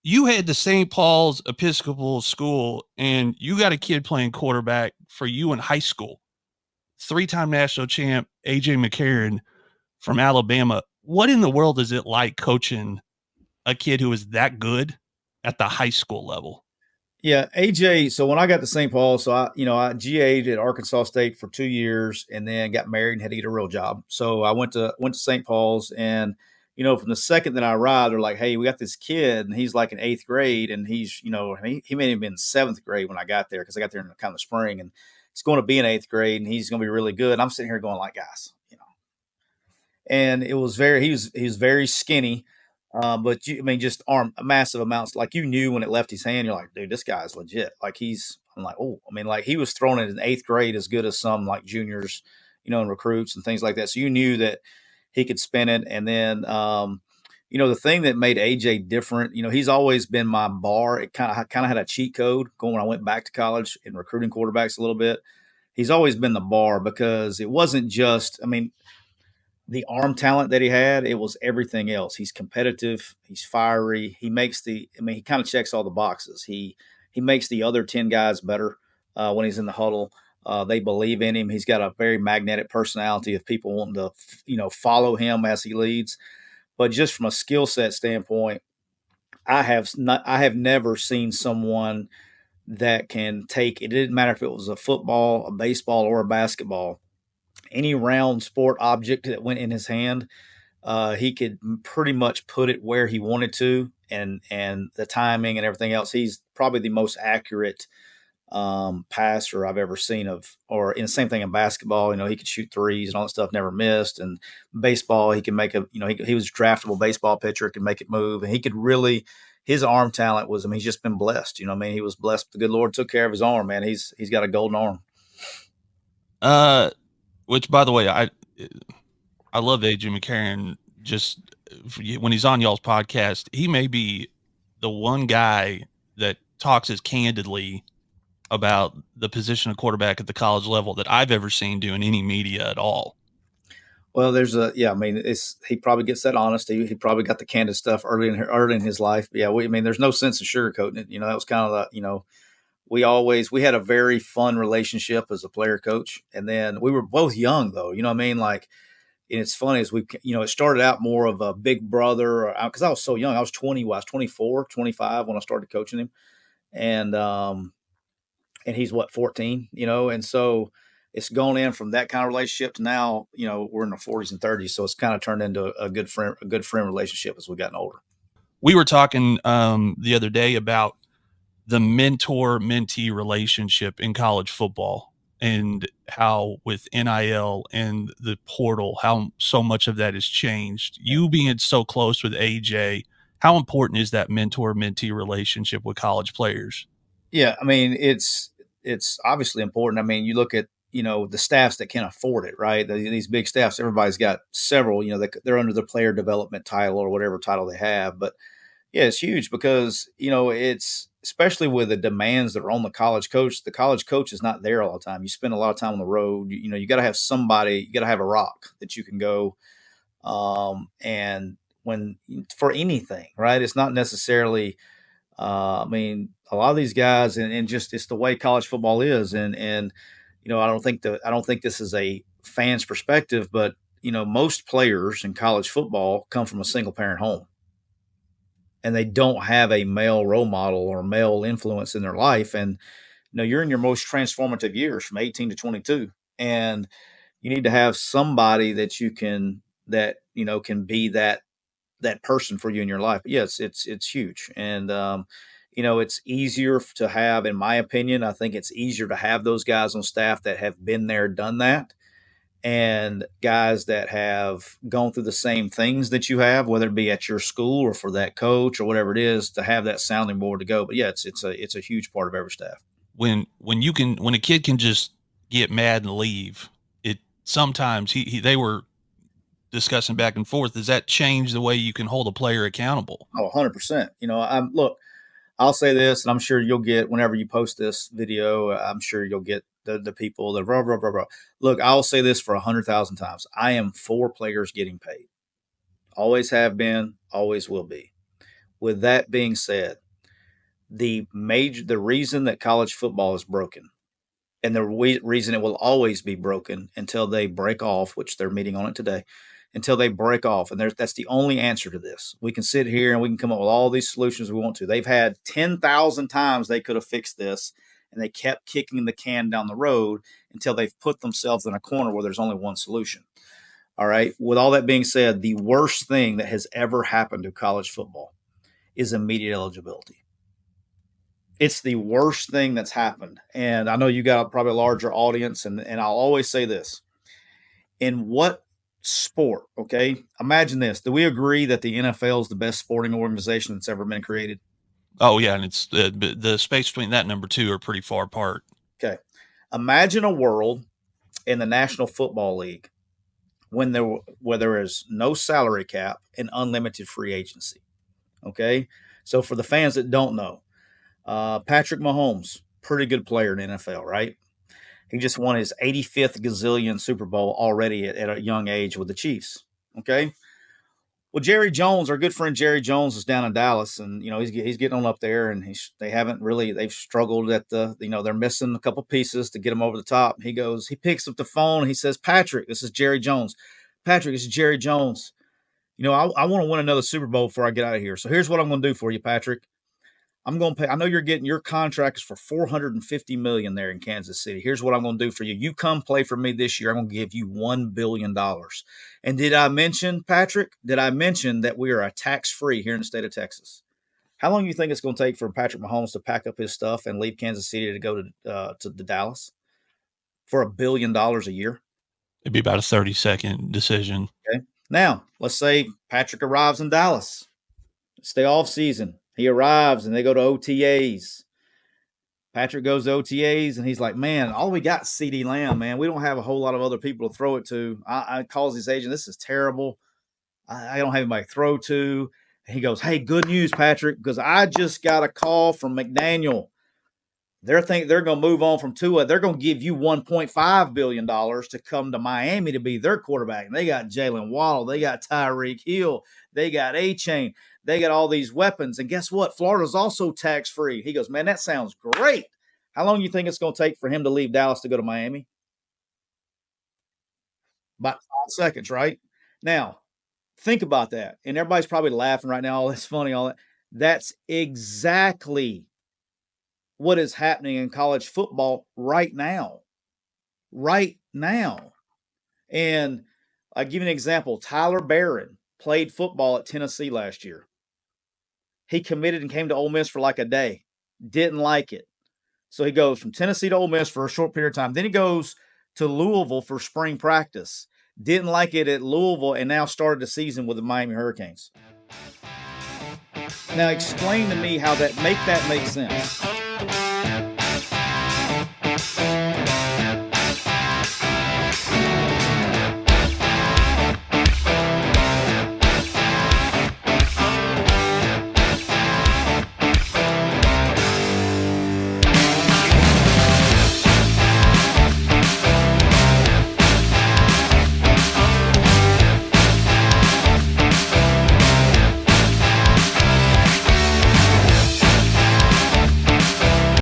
you had the St. Paul's Episcopal School, and you got a kid playing quarterback for you in high school. Three-time national champ AJ McCarron from Alabama. What in the world is it like coaching a kid who is that good at the high school level? Yeah, AJ. So when I got to St. Paul, so I GA'd at Arkansas State for 2 years, and then got married and had to get a real job. So I went to St. Paul's, and from the second that I arrived, they're like, "Hey, we got this kid, and he's like in eighth grade, and he may have been seventh grade when I got there because I got there in kind of spring, and he's going to be in eighth grade, and he's going to be really good." And I'm sitting here going like, "Guys, and he was very skinny, but just massive amounts. Like you knew when it left his hand, you're like, dude, this guy's legit. I'm like, oh, like he was thrown in eighth grade as good as some like juniors, and recruits and things like that. So you knew that he could spin it. And then, the thing that made AJ different, he's always been my bar. It kind of had a cheat code going when I went back to college and recruiting quarterbacks a little bit. He's always been the bar because it wasn't just, the arm talent that he had, it was everything else. He's competitive, he's fiery, he kind of checks all the boxes. He makes the other 10 guys better when he's in the huddle. They believe in him. He's got a very magnetic personality of people wanting to, follow him as he leads. But just from a skill set standpoint, I have never seen someone that can take it didn't matter if it was a football, a baseball, or a basketball, any round sport object that went in his hand, he could pretty much put it where he wanted to, and the timing and everything else. He's probably the most accurate passer I've ever seen or in the same thing in basketball. He could shoot threes and all that stuff, never missed. And baseball, he can make he was a draftable baseball pitcher, could make it move, and he could really. His arm talent was, he's just been blessed. He was blessed. The good Lord took care of his arm, man. He's got a golden arm. Which, by the way, I love AJ McCarron. Just when he's on y'all's podcast, he may be the one guy that talks as candidly about the position of quarterback at the college level that I've ever seen doing any media at all. Well, he probably gets that honesty. He probably got the candid stuff early in his life. But yeah, there's no sense in sugarcoating it. That was kind of we had a very fun relationship as a player coach, and then we were both young though. And it's funny as it started out more of a big brother because I was so young. I was 20, I was 24, 25 when I started coaching him, and he's 14, and so it's gone in from that kind of relationship to now, we're in the 40s and 30s. So it's kind of turned into a good friend relationship as we've gotten older. We were talking the other day about the mentor-mentee relationship in college football and how with NIL and the portal, how so much of that has changed. You being so close with AJ, how important is that mentor-mentee relationship with college players? Yeah, it's obviously important. You look at the staffs that can afford it, right? These big staffs, everybody's got several. They're under the player development title or whatever title they have. But yeah, it's huge because it's especially with the demands that are on the college coach. The college coach is not there all the time. You spend a lot of time on the road. You got to have somebody. You got to have a rock that you can go and when for anything, right? It's not necessarily a lot of these guys, and just it's the way college football is, and I don't think this is a fan's perspective, but most players in college football come from a single parent home, and they don't have a male role model or male influence in their life, and you're in your most transformative years from 18 to 22, and you need to have somebody that can be that person for you in your life. But yes, it's huge, and it's easier to have, in my opinion. I think it's easier to have those guys on staff that have been there, done that, and guys that have gone through the same things that you have, whether it be at your school or for that coach or whatever it is, to have that sounding board to go. But yeah, it's a huge part of every staff. When a kid can just get mad and leave, it sometimes they were discussing back and forth. Does that change the way you can hold a player accountable? Oh, 100%. I'll say this, and I'm sure you'll get, whenever you post this video, I'm sure you'll get the people that rah, rah, rah, rah. Look, I'll say this for 100,000 times. I am for players getting paid. Always have been, always will be. with that being said, the reason that college football is broken, and the reason it will always be broken until they break off, which they're meeting on it today, until they break off. And that's the only answer to this. We can sit here and we can come up with all these solutions we want to. They've had 10,000 times they could have fixed this, and they kept kicking the can down the road until they've put themselves in a corner where there's only one solution. All right. With all that being said, the worst thing that has ever happened to college football is immediate eligibility. It's the worst thing that's happened. And I know you got probably a larger audience, and I'll always say this. In what sport, okay? Imagine this. Do we agree that the NFL is the best sporting organization that's ever been created? Oh yeah, and it's the space between that number two are pretty far apart. Okay. Imagine a world in the National Football League where there is no salary cap and unlimited free agency. Okay. So for the fans that don't know, Patrick Mahomes, pretty good player in the NFL, right? He just won his 85th gazillion Super Bowl already at a young age with the Chiefs. Okay. Well, Jerry Jones, our good friend Jerry Jones, is down in Dallas, and he's getting on up there, and they've struggled at they're missing a couple pieces to get him over the top. He picks up the phone, and he says, "Patrick, this is Jerry Jones. Patrick, this is Jerry Jones. I want to win another Super Bowl before I get out of here. So here's what I'm going to do for you, Patrick. I'm going to pay. I know you're getting your contract is for $450 million there in Kansas City. Here's what I'm going to do for you. You come play for me this year. I'm going to give you $1 billion. And did I mention, Patrick? Did I mention that we are a tax-free here in the state of Texas? How long do you think it's going to take for Patrick Mahomes to pack up his stuff and leave Kansas City to go to the Dallas for $1 billion a year? It'd be about a 30-second decision. Okay. Now, let's say Patrick arrives in Dallas. It's the off season. He arrives and they go to OTAs. Patrick goes to OTAs and he's like, man, all we got is CeeDee Lamb, man. We don't have a whole lot of other people to throw it to. I calls his agent, this is terrible. I don't have anybody to throw to. And he goes, hey, good news, Patrick, because I just got a call from McDaniel. They're going to move on from Tua. They're going to give you $1.5 billion to come to Miami to be their quarterback. And they got Jalen Waddle. They got Tyreek Hill. They got A-Chain. They got all these weapons. And guess what? Florida's also tax-free. He goes, man, that sounds great. How long do you think it's going to take for him to leave Dallas to go to Miami? About 5 seconds, right? Now, think about that. And everybody's probably laughing right now. Oh, that's funny. All that. That's exactly what is happening in college football right now. Right now. And I'll give you an example. Tyler Barron played football at Tennessee last year. He committed and came to Ole Miss for like a day. Didn't like it. So he goes from Tennessee to Ole Miss for a short period of time. Then he goes to Louisville for spring practice. Didn't like it at Louisville and now started the season with the Miami Hurricanes. Now explain to me how that make sense.